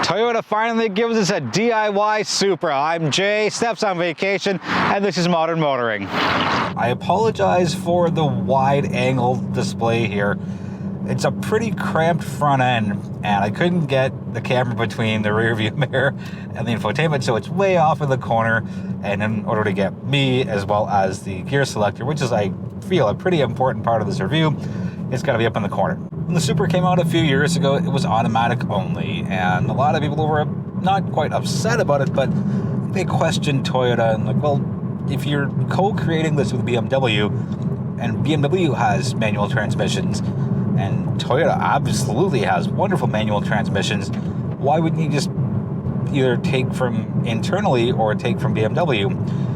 Toyota finally gives us a DIY Supra. I'm Jay, Steps on vacation, and this is Modern Motoring. I apologize for the wide-angle display here. It's a pretty cramped front end, and I couldn't get the camera between the rear view mirror and the infotainment, so it's way off in the corner. And in order to get me, as well as the gear selector, which is, I feel, a pretty important part of this review, it's got to be up in the corner. When the Supra came out a few years ago, it was automatic only, and a lot of people were not quite upset about it, but they questioned Toyota and like, well, if you're co-creating this with BMW, and BMW has manual transmissions, and Toyota absolutely has wonderful manual transmissions, why wouldn't you just either take from internally or take from BMW?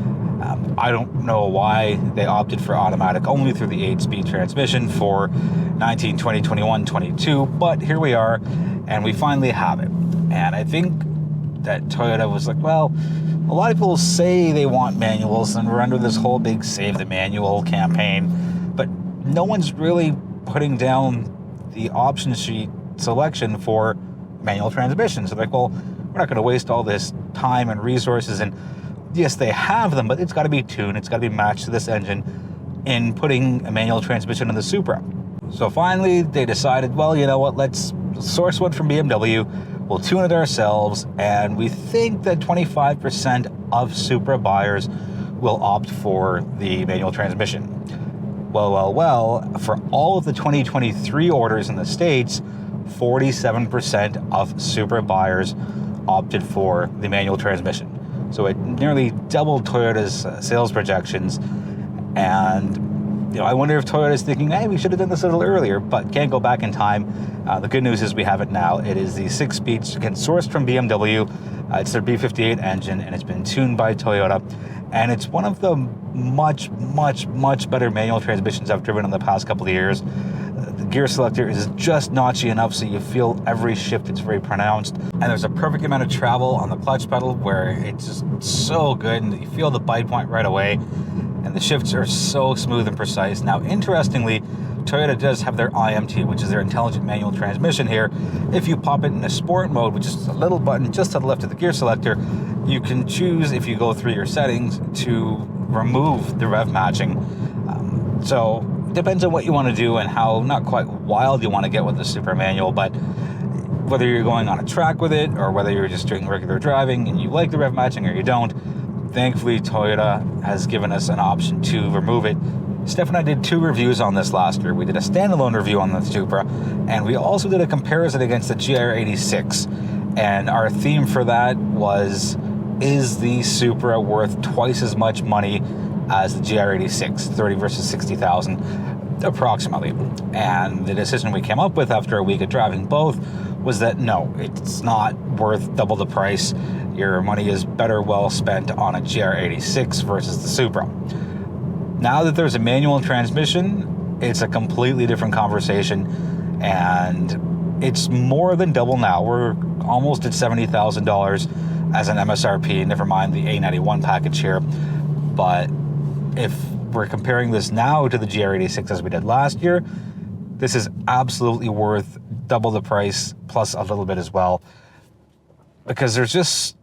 I don't know why they opted for automatic only through the 8-speed transmission for 19, 20, 21, 22, but here we are, and we finally have it. And I think that Toyota was like, well, a lot of people say they want manuals, and we're under this whole big Save the Manual campaign, but no one's really putting down the option sheet selection for manual transmissions. So they're like, well, we're not going to waste all this time and resources, and yes, they have them, but it's got to be tuned, it's got to be matched to this engine in putting a manual transmission in the Supra. So finally, they decided, well, you know what, let's source one from BMW, we'll tune it ourselves, and we think that 25% of Supra buyers will opt for the manual transmission. Well, for all of the 2023 orders in the States, 47% of Supra buyers opted for the manual transmission. So it nearly doubled Toyota's sales projections, and I wonder if Toyota's thinking, hey, we should have done this a little earlier, but can't go back in time. The good news is we have it now. It is the 6-speed, again, sourced from BMW. It's their B58 engine, and it's been tuned by Toyota, and it's one of the much better manual transmissions I've driven in the past couple of years. The gear selector is just notchy enough so you feel every shift, it's very pronounced, and there's a perfect amount of travel on the clutch pedal where it's just so good, and you feel the bite point right away, and the shifts are so smooth and precise. Now, interestingly, Toyota does have their IMT, which is their intelligent manual transmission here. If you pop it in a sport mode, which is a little button just to the left of the gear selector, you can choose, if you go through your settings, to remove the rev matching. So it depends on what you want to do and how not quite wild you want to get with the Supra manual, but whether you're going on a track with it or whether you're just doing regular driving and you like the rev matching or you don't, thankfully Toyota has given us an option to remove it. Steph and I did 2 reviews on this last year. We did a standalone review on the Supra, and we also did a comparison against the GR86. And our theme for that was, is the Supra worth twice as much money as the GR86, 30 versus 60,000 approximately? And the decision we came up with after a week of driving both was that no, it's not worth double the price. Your money is better well spent on a GR86 versus the Supra. Now that there's a manual transmission, it's a completely different conversation, and it's more than double now. We're almost at $70,000 as an MSRP, never mind the A91 package here. But if we're comparing this now to the GR86 as we did last year, this is absolutely worth double the price plus a little bit as well, because there's just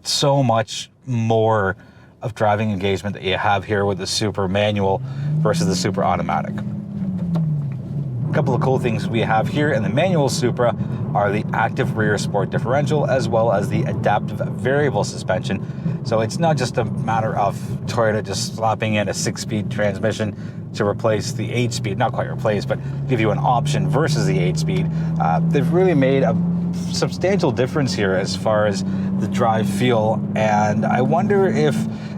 so much more of driving engagement that you have here with the Supra manual versus the Supra automatic. A couple of cool things we have here in the manual Supra are the active rear sport differential as well as the adaptive variable suspension. So it's not just a matter of Toyota just slapping in a 6-speed transmission to replace the 8-speed, not quite replace, but give you an option versus the 8-speed. They've really made a substantial difference here as far as the drive feel, and I wonder if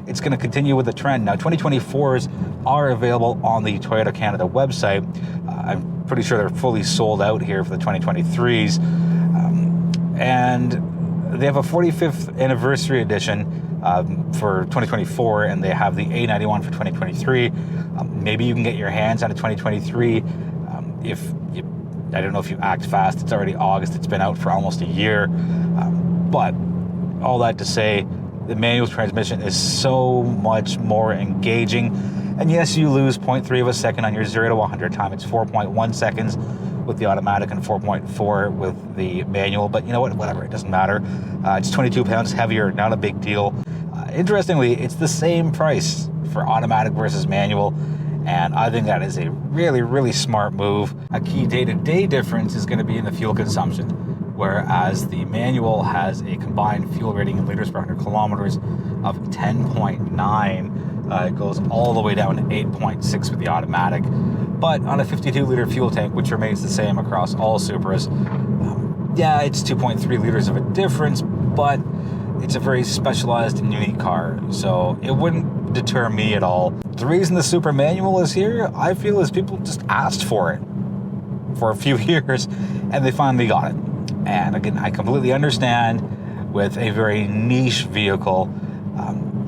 it's going to continue with the trend. Now, 2024s are available on the Toyota Canada website. I'm pretty sure they're fully sold out here for the 2023s, and they have a 45th anniversary edition for 2024, and they have the A91 for 2023. Maybe you can get your hands on a 2023 if you, I don't know if you act fast. It's already August. It's been out for almost a year. But all that to say, the manual transmission is so much more engaging. And yes, you lose 0.3 of a second on your 0 to 100 time. It's 4.1 seconds. with the automatic and 4.4 with the manual, but you know what, whatever, it doesn't matter. It's 22 pounds heavier, not a big deal. Interestingly, it's the same price for automatic versus manual, and I think that is a really, really smart move. A key day-to-day difference is going to be in the fuel consumption, whereas the manual has a combined fuel rating in liters per 100 kilometers of 10.9. It goes all the way down to 8.6 with the automatic. But on a 52-liter fuel tank, which remains the same across all Supras, yeah, it's 2.3 liters of a difference, but it's a very specialized and unique car, so it wouldn't deter me at all. The reason the Supra manual is here, I feel, is people just asked for it for a few years, and they finally got it. And again, I completely understand with a very niche vehicle.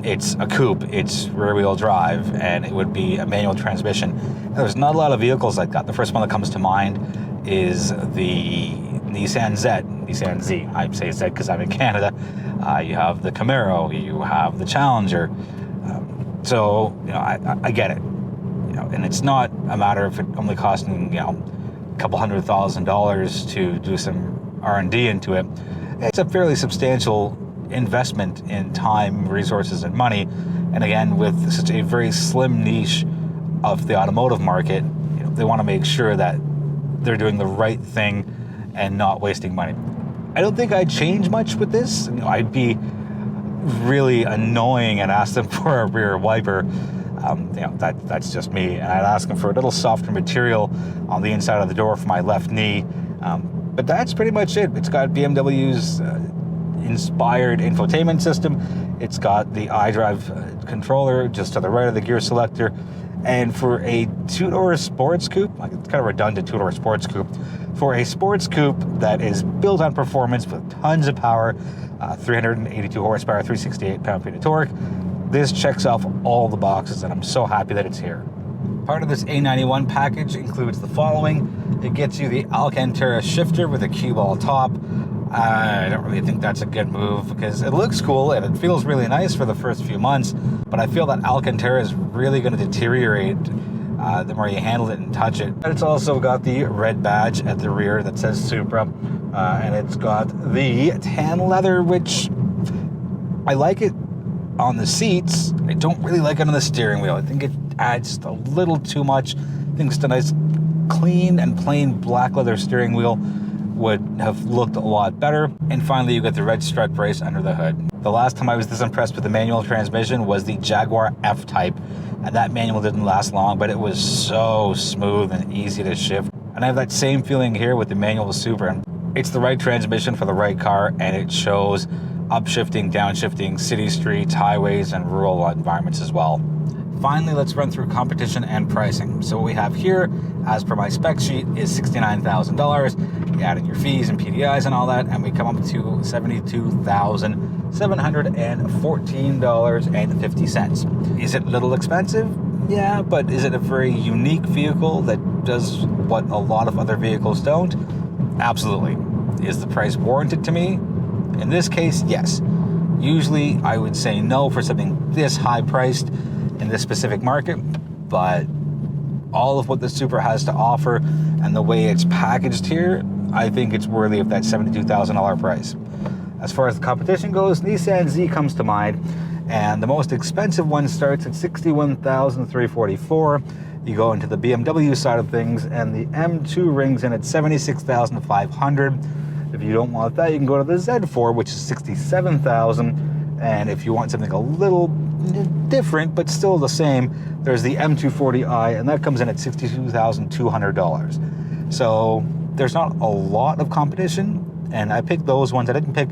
It's a coupe, it's rear-wheel drive, and it would be a manual transmission. And there's not a lot of vehicles like that. The first one that comes to mind is the Nissan Z. I say Z because I'm in Canada. You have the Camaro, you have the Challenger. So, you know, I get it. You know, and it's not a matter of it only costing, you know, a couple $100,000 to do some R&D into it. It's a fairly substantial investment in time, resources, and money. And again, with such a very slim niche of the automotive market, you know, they want to make sure that they're doing the right thing and not wasting money. I don't think I'd change much with this. You know, I'd be really annoying and ask them for a rear wiper. You know, that's just me. And I'd ask them for a little softer material on the inside of the door for my left knee. But that's pretty much it. It's got BMW's inspired infotainment system. It's got the iDrive controller just to the right of the gear selector. And for a two-door sports coupe, like it's kind of redundant two-door sports coupe, for a sports coupe that is built on performance with tons of power, 382 horsepower, 368 pound-feet of torque, this checks off all the boxes, and I'm so happy that it's here. Part of this A91 package includes the following. It gets you the Alcantara shifter with a cue ball top. I don't really think that's a good move because it looks cool and it feels really nice for the first few months, but I feel that Alcantara is really going to deteriorate the more you handle it and touch it. And it's also got the red badge at the rear that says Supra, and it's got the tan leather, which I like it on the seats. I don't really like it on the steering wheel. I think it adds just a little too much. I think just a nice clean and plain black leather steering wheel would have looked a lot better. And finally, you get the red strut brace under the hood. The last time I was this impressed with the manual transmission was the Jaguar F-Type, and that manual didn't last long, but it was so smooth and easy to shift. And I have that same feeling here with the manual Supra. It's the right transmission for the right car, and it shows upshifting, downshifting, city streets, highways, and rural environments as well. Finally, let's run through competition and pricing. So what we have here, as per my spec sheet, is $69,000. You add in your fees and PDIs and all that, and we come up to $72,714.50. Is it a little expensive? Yeah, but is it a very unique vehicle that does what a lot of other vehicles don't? Absolutely. Is the price warranted to me? In this case, yes. Usually, I would say no for something this high priced in this specific market, but all of what the Supra has to offer and the way it's packaged here, I think it's worthy of that $72,000 price. As far as the competition goes, Nissan Z comes to mind, and the most expensive one starts at $61,344. You go into the BMW side of things, and the M2 rings in at $76,500. If you don't want that, you can go to the Z4, which is $67,000. And if you want something a little different, but still the same, there's the M240i, and that comes in at $62,200. So there's not a lot of competition, and I picked those ones. I didn't pick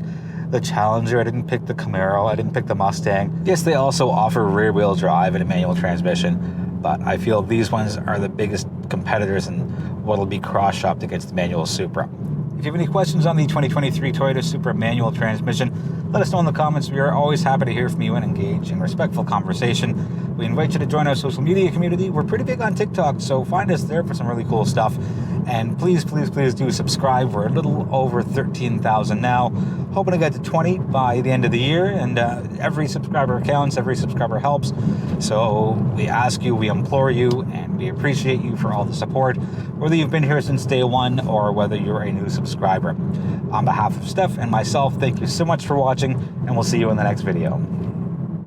the Challenger, I didn't pick the Camaro, I didn't pick the Mustang. Yes, they also offer rear-wheel drive and a manual transmission, but I feel these ones are the biggest competitors and what'll be cross-shopped against the manual Supra. If you have any questions on the 2023 Toyota Supra manual transmission, let us know in the comments. We are always happy to hear from you and engage in respectful conversation. We invite you to join our social media community. We're pretty big on TikTok, so find us there for some really cool stuff. And please, please, please do subscribe. We're a little over 13,000 now. Hoping to get to 20 by the end of the year. And every subscriber counts, every subscriber helps. So we ask you, we implore you, and we appreciate you for all the support, whether you've been here since day one or whether you're a new subscriber. On behalf of Steph and myself, thank you so much for watching, and we'll see you in the next video.